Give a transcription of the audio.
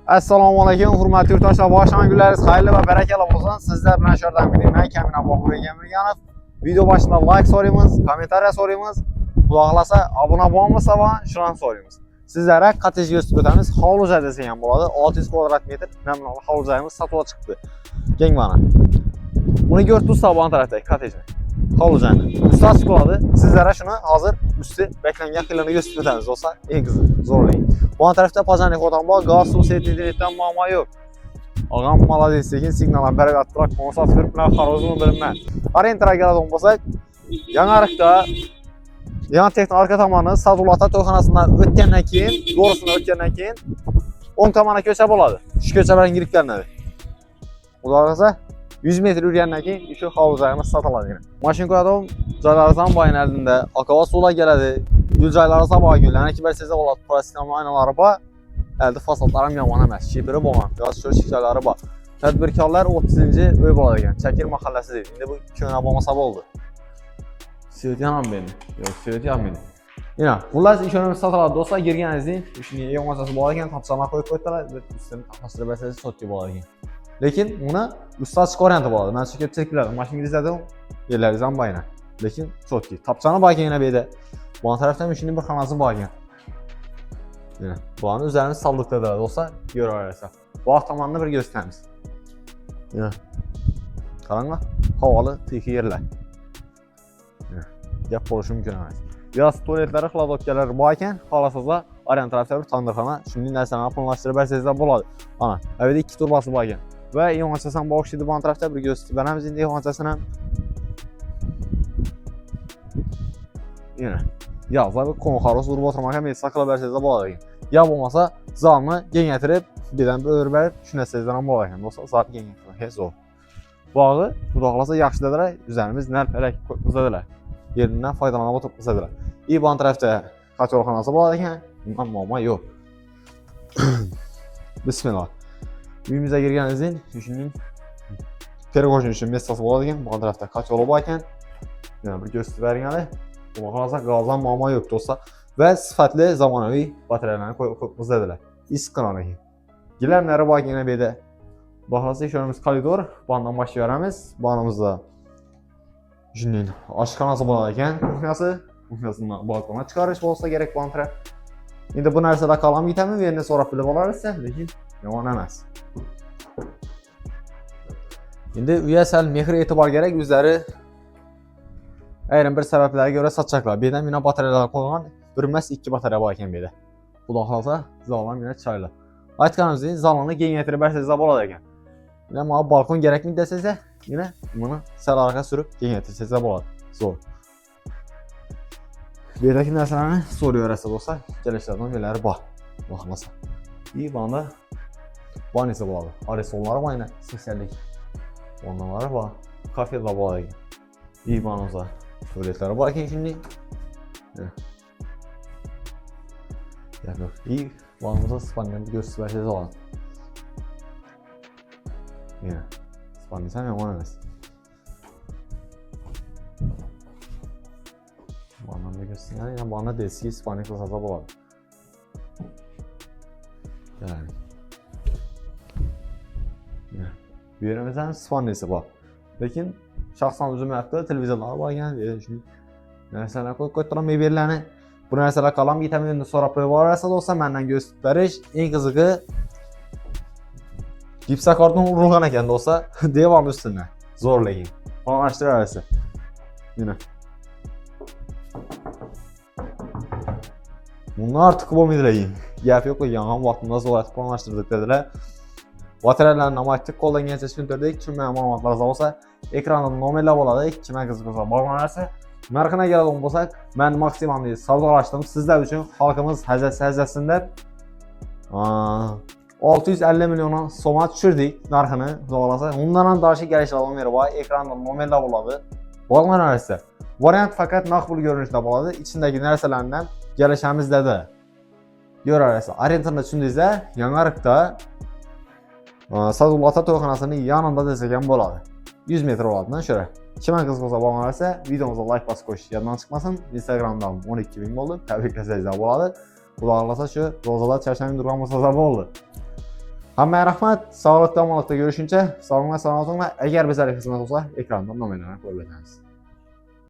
Assalomu alaykum, hurmatli yurtdoshlar, boshlangan kunlaringiz xayrli va barakali bo'lsin. Sizlar bilan shordan bilan men Kamina Boqur Egamurganov. Video boshida like so'raymiz, kommentariya so'raymiz. Xudo xolasa obuna bo'lmasa va shuni so'raymiz. Sizlarga kottejga yozib o'tamiz. Hovluja desa ham bo'ladi. 600 kvadrat metr namunali hovlujamiz sotuvga chiqdi. Keng mana. Buni ko'rib sabon tarafdagi kottejni. Hovlujani. Ustasi bo'ladi. Sizlarga shuni hozir usti beklangan xilini yozib o'tamiz bo'lsa, eng zo'rlang. Bu tarafda pazarlik o'tan bor, gaz suv sertifikatdan muammo yo'q. Og'am молодец, lekin signallar berib turib, konsert ko'rib bilan xarozmi bilmayman. Orientga keladigan bo'lsak, Yangiariqda Yan Texno orqa tomoni Sadulata to'yxonasidan o'tgandan keyin, to'g'risini o'tgandan keyin o'ng tomonga ko'cha bo'ladi. Shu ko'cha bilan kirib kelinadi. Xudo xolasa 100 metr yurgandan keyin shu hovuzamiz sotiladi. Mashina qo'ydim, joylarimizdan boyinaldimda, aqava suvlar keladi. Gül joylari sabah güllarni ki size bo'ladi. Plastik aynaları bor. Elde fasadlar ham yomon emas. Shepiri bo'lgan. Yoz sho'rchiklari bor. Tadbirkorlar 30-uy bo'ladi ekan. Chakir mahallasi deydi. Endi bu ko'na bo'lmasa bo'ldi. Suyetgan ham meni. Yo'q, suyetgan meni. Yana, xullas ishonamiz sotiladi do'stlar, girganingizda shuni yomg'azasi bor ekan, topsama qo'yib qo'ydilar, ustini taqastirib bersangiz sotib bo'ladi ekan. Lekin uni ustasi varianti bo'ladi. Men shu ketib biladim. Mashinangizda yerlaringiz ham bayna. Lekin sotki. Topsani bor ekan bu yerda. Bu tarafdan müşinin bir xonasi bor ekan. Bularni üzərini saldıqda olsa görərsən. Bu avtomanını bir göstərimiz. Qaranglar, havalı tiki yerlər. Gap bo'lishim mumkin emas. Yoz tualetlari xlodotkalar bor ekan, xohlasangizlar arian tarafda bir tandirxona, shunday narsalarni planlashtirib bersangiz bo'ladi. Ana, bu yerda 2 turbasi bor ekan. Va yongachasan bu o'xshaydi bu tarafda bir göstərib beramiz endi yongachasin ham. Yazlar bir konxaros vurub oturmaq hem saklab verseniz bo'ladi ekan. Ya bo'lmasa zalni kengaytirib, birdan bir o'rib tushunasizlar ham bo'ladi ekan. Bo'lsa zat kengaytirib, hech zo'r. Bog'i xudo xolasa yaxshi dedilar, üzərimiz nər pələk qo'zadilar. Yerindən faydalanib o'tib qizadilar. İban tarafda qatorxonasi bor ekan, muammo yo'q. Bismillah. Uyimizga kirganingizda shuning перегожин uchun messasi bo'ladi ekan. Bu tarafda qator bor ekan. Yana bir ko'rsatib berganlar. Xudo xolasa gazdan muammo yo'q do'stlar. Ve sifatli zamonaviy batareyalarni qo'yib qizadilar. Iskron ekan. Gilamlari bor ekan bu yerda. Baxolasa ishonamiz koridor, bundan boshlayveramiz. Bunimizda shunday oshxonasi bor ekan, kuxnyasidan balkonga chiqarish bo'lsa kerak bu taraf. Endi bu narsalar qalam yetami, bu yerni so'rab bilib olarsiz, lekin yomon emas. Endi uyga sal mehr e'tibor kerak, o'zlari ayrim bir sabablarga ko'ra sotchaklar. Bu yerda mina batareyalar qo'ygan, bir emas 2 batareya bor ekan bu yerda. Xudo xolasa zallar yana chiroyli. Aytganimizdek, zalni kengaytirib bersangiz bo'ladi ekan. Yine mana balkon kerakmi desangiz, yine buni sal orqaga surib kengaytirsangiz bo'ladi. Zo'r. Bu yerdagi narsalarni so'rayverasiz bo'lsa, kelishlardan yo'llari bor. Baxmasa. Bunda vanisi bo'ladi. Aresonlari bor yana, spesiallik. Onları bor. Kafelar bor ekan. Banozda tualetlari bor ekan shunday. Yo'q. Banozda Spanya'da gösterib bersangiz bo'ladi. Yine. Spanya'da ham yomon emas. Banozda göstergan, yana bana deski Spanya qilsa bo'ladi. Yani. Bu yerimizdan Spanya'si bor. Lekin shaxsan o'zim haqida televizorlar bor ekan, shunday narsalar qo'yib turaman mebellarni. Bu narsalar qalam yetamanini so'rab qo'yaverasiz bo'lsa, mendan ko'rsatib berish eng qizig'i gipsakordan urilgan ekan do'stsa, devon ustidan zo'rligin. Planlashtirasiz. Mana. Bundan ortiq bo'lmaydilar. Gap yo'q, yong'in vaqtida zo'rlab planlashtirdik dedilar. Batareyalarni namoyishga qo'llangancha tushuntirdik. Tushunmagan ma'lumotlar bo'lsa, ekranda nomerlar bo'ladi. Kimga qiziqsa bog'lanasiz. Narxına keladigan bo'lsak, men maksimumni savdolashdim. Sizlar uchun xalqimiz hajasin deb 650 million so'mga tushirdik narxini. Xudoolasa, undan ham dashi kelishadigan yeri bor. Ekranda nomerlar bo'ladi. Bog'lanasiz. Variant faqat naqd pul ko'rinishida bo'ladi. Ichindagi narsalardan kelishamiz dedi. Ko'rasiz. Orientirni tushundingizlar, Yangiariqda Sadulata to'yxonasining yanında desak ham bo'ladi. 100 metr bo'ladi, shura. Kimga qiziqsa bo'lmasa, videomuza like bosib qo'yish yoddan chiqmasin. Instagramdan 12.000 bo'ldi. Tabriklasangiz bo'ladi. Xudo xolasa shu ro'zalar charchamaydigan bo'lsa bo'ldi. Hammaga rahmat. Sog'likda, omonatda görüşünce sağ olun, salomat olun. Agar bizlarga xizmat olsa, ekranda nomerlarni qo'yib o'tamiz.